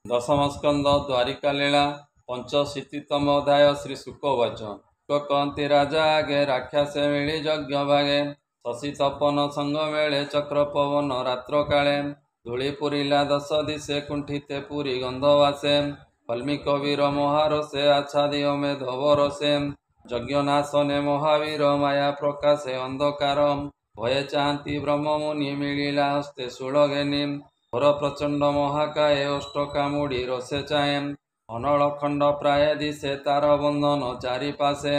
दशम स्कंद द्वारिका लीला पंचशीतितम अध्याय श्री शुकवाच कहती राजा आगे राक्षसे मिली यज्ञ भागे शशि तपन संग मेले चक्र पवन रात्र काले धूଳି पुरीला दश दिशे कुंठिते पुरी गंधवासे फल्मी कबीर महारसे आच्छादिय मेधवरसे यज्ञनाशने महावीर माया प्रकाशे अंधकार भये चाहती ब्रह्म मुनि मिलिला हस्ते शूलघेनी घोर प्रचंड महाकाये अष्टकामुड़ी रसे चाहे अनल खंड प्राय दिशे तार बंधन चारिपाशे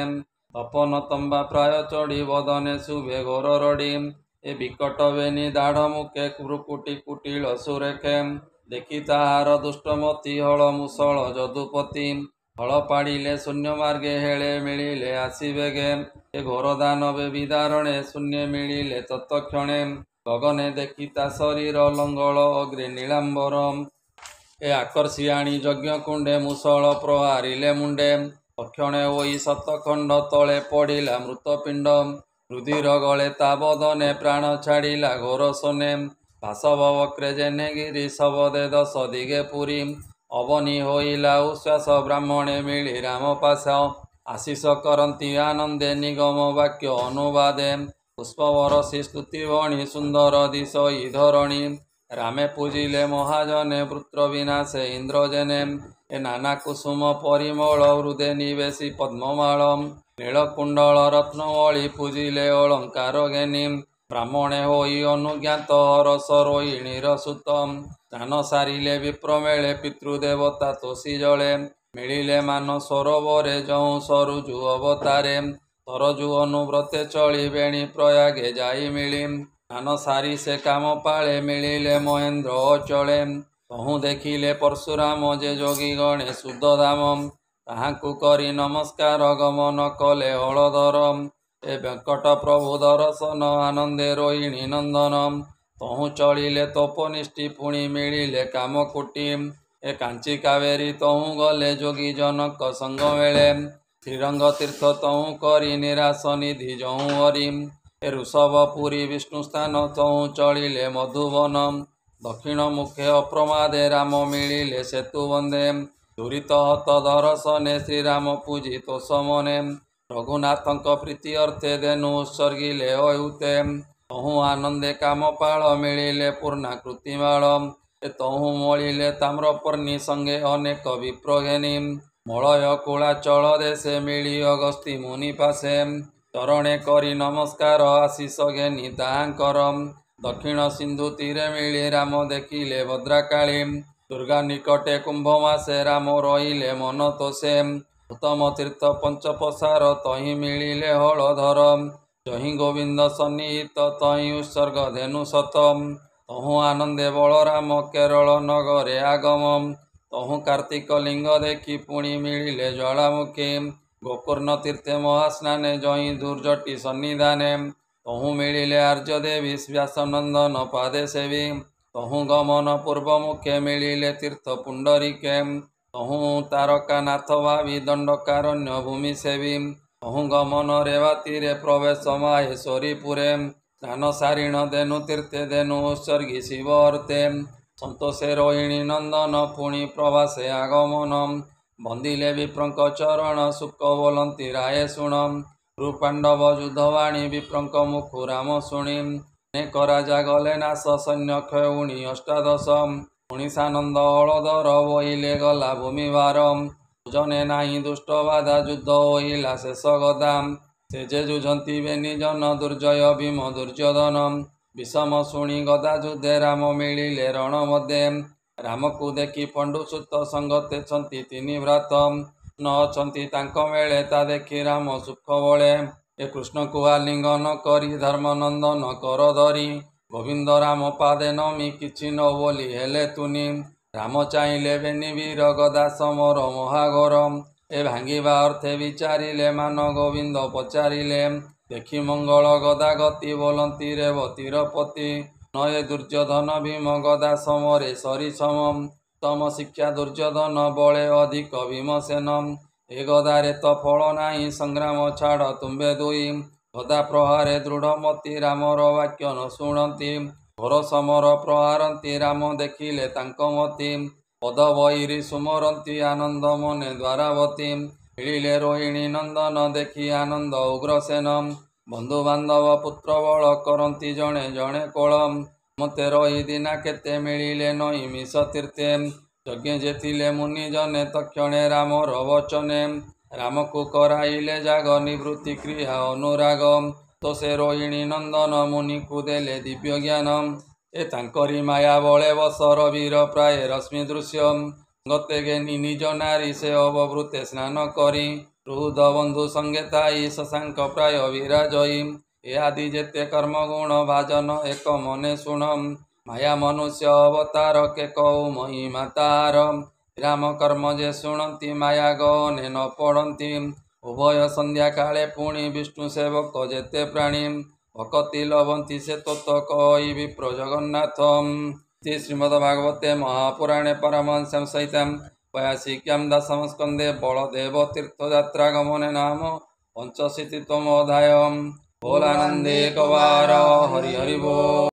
तपन तंबा प्राय चढ़ी बदने शुभे घोर रड़ी ए विकट बेनी दाढ़ मुखे भ्रुकुटी कुटिल सुरेखे देखी ताहार दुष्टमती हल मुसल यदुपति हल पाड़िले शून्य मार्गे हेले मिलिले आसिबेगे ए घोर दानवे विदारणे शून्य मिलिले तत्क्षणे गगने देखी ता शरीर लंगल अग्रे नीलांबर ए आकर्षियाणी यज्ञ कुंडे मुसल प्रहारिले मुंडे अक्षणे ओई शतखंड तले पड़िला मृतपिंड रुधिर गले ता बदने प्राण छाड़िला घोर सोने भासव वक्रे जेने गिरी शबदे दश दिगे पुरी अवनी होइला उश्वास ब्राह्मणे मिली राम पाश आशीष करती आनंदे निगम वाक्य अनुवादे पुष्पवरसी स्तुतिवणी सुंदर दिशई धरणी रामे पूजिले महाजने पुत्र विनाशे इंद्रजने ए नाना कुसुम परिमल हृदे निवेशी पद्ममाल नीलकुंडल रत्नवली पूजिले अलंकार घेनी ब्राह्मणे होई अनुज्ञात हरस रोहिणीर सुत स्नान सारिले विप्रमेले पितृदेवता तोषी जले मिलिले मान सरोवरे जहु सरुजु अवतारे सरजु अनुव्रते चली बेणी प्रयागे जाई मिली स्नान सारी से काम पाले मिलिले महेंद्र अचले तहु देखिले परशुराम जे जोगी गणे शुद्ध धाम ताहाकु करी नमस्कार गमन कले हलधर ए वेंकट प्रभु दर्शन आनंदे रोहिणी नंदन तहु चलिले तपोनिष्ठि पुणी मिलिले कामकुटी ए कांची कावेरी तहु गले जोगी जनक संग मेले श्रीरंग तीर्थ तहु करी निराश निधि जहु हरि ए ऋषभपुरी विष्णु स्थान तहु चलिले मधुवन दक्षिण मुखे अप्रमादे राम मिलिले सेतु वंदे दुरीत हत दर्शने श्रीराम पूजी तोषमने रघुनाथक प्रीति अर्थे देनु उत्सर्गिले अयुते तहु आनंदे कामपाल मिलिले पूर्णाकृतिमाल ए तहु मलिले ताम्रपर्णी संगे अनेक विप्रघेनी मलय कुलाचल देशे मिली अगस्ती मुनि पाशे चरणे करी नमस्कार आशीष घेनी ताहांकर दक्षिण सिंधु तीरे मिली राम देखिले भद्राकाली दुर्गा निकटे कुंभमासे राम रहिले मन तोषे उत्तम तीर्थ पंचपसार तहि मिलिले हलधर जहि गोविंद सन्निहित तहि उत्सर्ग धेनु शत तहु आनंदे बलराम केरल नगरे आगम तहु कार्तिक लिंग देखी पुणी मिलिले ज्वालामुखी गोकर्ण तीर्थे महास्नाने जहि दुर्जटी सन्निधाने तहु मिलिले आर्य देवी व्यासनंदन पादे सेवी तहु गमन पूर्वमुखे मिलिले तीर्थ पुंडरीके तहु तारकानाथ भावी दंडकारण्य भूमि सेवी तहु गमन रेवातीरे प्रवेश माहेश्वरीपुरे स्नान सारिण धेनु तीर्थे धेनु उत्सर्गी शिव अर्थे संतोषे रोहिणी नंदन पुणी प्रवासे आगमन बंदिले विप्रंक चरण सुख बोलंती राये शुण रूपांडव युद्धवाणी विप्रंक मुखु राम शुणी अनेक राजा गले नाश सैन्य क्षयुणी अष्टादश उणिशानंद हलधर बहिले गला भूमिभार जने नाही दुष्ट बाधा युद्ध होइला शेष गदा से जे जुझंती बेनी जन दुर्जय भीम दुर्योधन विषम शुणी गदा युद्धे राम मिलिले रण मध्ये राम को देखी पंडुसुत संगते छंती तिनि भ्रात न अछंती तांको मेले ता देखी राम सुख बळे ए कृष्ण को आलिंगन करी धर्मनंदन कर धरी गोविंद राम पादे नमी किछि न बोली हेले तुनि राम चाहिले बेनी वीर गदा समर महाघोर ए भांगिबा अर्थे विचारिले मान गोविंद पचारिले देखी मंगल गदा गति बोलंती रेवतीर पति नये दुर्योधन भीम गदा समरे सरिसम तम शिक्षा दुर्योधन बळे अधिक भीमसेन ए गदारे तो फल नाही संग्राम छाड़ तुम्बे दुई गदा प्रहारे दृढ़मती रामर वाक्य न शुणती घोर समर प्रहारती राम देखिले तांक मती ପଦବୈରୀ ସୁମରନ୍ତି ଆନନ୍ଦ ମନେ ଦ୍ୱାରାବତୀ। ମିଳିଲେ ରୋହିଣୀ ନନ୍ଦନ ଦେଖି ଆନନ୍ଦ ଉଗ୍ରସେନ। ବନ୍ଧୁବାନ୍ଧବ ପୁତ୍ର ବଳ କରନ୍ତି ଜଣେ ଜଣେ କୋଳ। ମତେ ରହି ଦିନା କେତେ ମିଳିଲେ ନଈ ମିଶ ତୀର୍ଥେ। ଯଜ୍ଞେ ଯେ ଥିଲେ ମୁନି ଜନେ ତକ୍ଷଣେ ରାମର ବଚନେ। ରାମକୁ କରାଇଲେ ଜାଗ ନିବୃତ୍ତି କ୍ରିୟା ଅନୁରାଗ। ତ ସେ ରୋହିଣୀ ନନ୍ଦନ ମୁନିକୁ ଦେଲେ ଦିବ୍ୟ ଜ୍ଞାନ। ଏ ତାଙ୍କରି ମାୟା ବଳେ ବସର ବୀର ପ୍ରାୟ ରଶ୍ମି ଦୃଶ୍ୟ। ଗତେ ଜ୍ଞାନୀ ନିଜ ନାରୀ ସେ ଅବଭୃତେ ସ୍ନାନ କରି। ହୃଦ ବନ୍ଧୁ ସଙ୍ଗେ ଥାଇ ଶଶାଙ୍କ ପ୍ରାୟ ବିରାଜଇ। ଏ ଆଦି ଯେତେ କର୍ମ ଗୁଣ ଭାଜନ ଏକ ମନେ ଶୁଣ। ମାୟା ମନୁଷ୍ୟ ଅବତାର କେ କହୁ ମହିମା ତାର। ରାମ କର୍ମ ଯେ ଶୁଣନ୍ତି ମାୟା ଗହନେ ନ ପଡ଼ନ୍ତି। ଉଭୟ ସନ୍ଧ୍ୟା କାଳେ ପୁଣି ବିଷ୍ଣୁ ସେବକ ଯେତେ ପ୍ରାଣୀ। ଭକତି ଲଭନ୍ତି ସେ ତୋତ କହି ବିପ୍ର ଜଗନ୍ନାଥ। ଶ୍ରୀମଦ୍ଭାଗବତେ ମହାପୁରାଣେ ପାରମହଂସ୍ୟାଂ ସହିତାଂ ପୟାସିକ୍ୟାଂ ଦଶମ ସ୍କନ୍ଧେ ବଳଦେବ ତୀର୍ଥଯାତ୍ରା ଗମନେ ନାମ ପଞ୍ଚशीतितमोऽध्यायः। बोलानन्दे कवार हरि हरि बोल।